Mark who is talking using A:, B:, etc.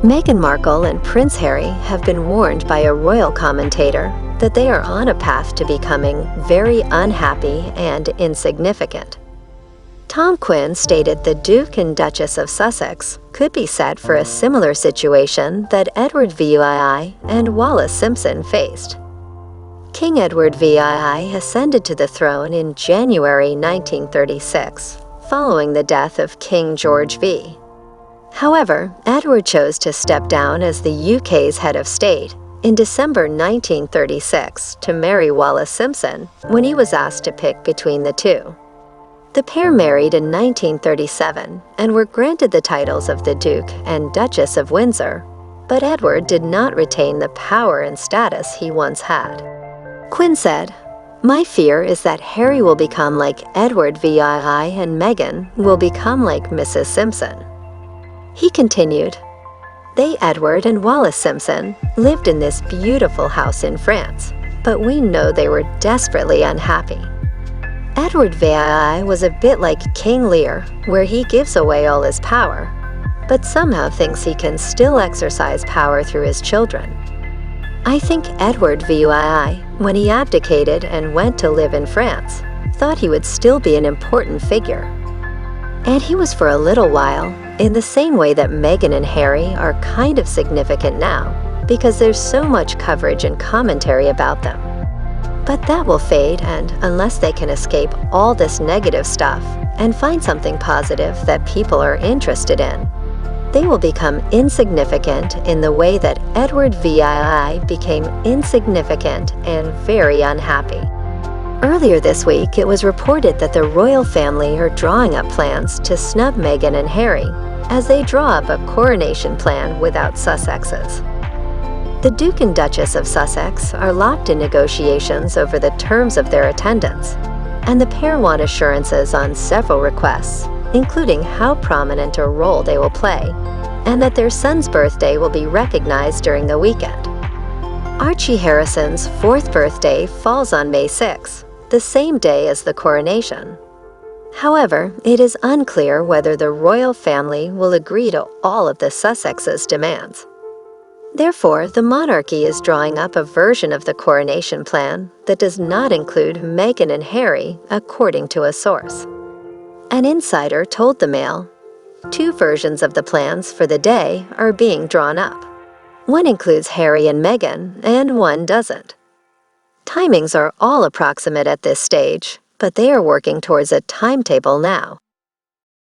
A: Meghan Markle and Prince Harry have been warned by a royal commentator that they are on a path to becoming very unhappy and insignificant. Tom Quinn stated the Duke and Duchess of Sussex could be set for a similar situation that Edward VII and Wallis Simpson faced. King Edward VII ascended to the throne in January 1936, following the death of King George V. However, Edward chose to step down as the UK's head of state in December 1936 to marry Wallis Simpson when he was asked to pick between the two. The pair married in 1937 and were granted the titles of the Duke and Duchess of Windsor, but Edward did not retain the power and status he once had. Quinn said, "My fear is that Harry will become like Edward VII and Meghan will become like Mrs. Simpson." He continued, "They, Edward and Wallis Simpson, lived in this beautiful house in France, but we know they were desperately unhappy. Edward VII was a bit like King Lear, where he gives away all his power, but somehow thinks he can still exercise power through his children. I think Edward VII, when he abdicated and went to live in France, thought he would still be an important figure. And he was for a little while, in the same way that Meghan and Harry are kind of significant now, because there's so much coverage and commentary about them. But that will fade, and unless they can escape all this negative stuff and find something positive that people are interested in, they will become insignificant in the way that Edward VII became insignificant and very unhappy." Earlier this week, it was reported that the royal family are drawing up plans to snub Meghan and Harry as they draw up a coronation plan without Sussexes. The Duke and Duchess of Sussex are locked in negotiations over the terms of their attendance, and the pair want assurances on several requests, including how prominent a role they will play, and that their son's birthday will be recognized during the weekend. Archie Harrison's 4th birthday falls on May 6, the same day as the coronation. However, it is unclear whether the royal family will agree to all of the Sussexes' demands. Therefore, the monarchy is drawing up a version of the coronation plan that does not include Meghan and Harry, according to a source. An insider told the Mail, "Two versions of the plans for the day are being drawn up. One includes Harry and Meghan, and one doesn't. Timings are all approximate at this stage, but they are working towards a timetable now."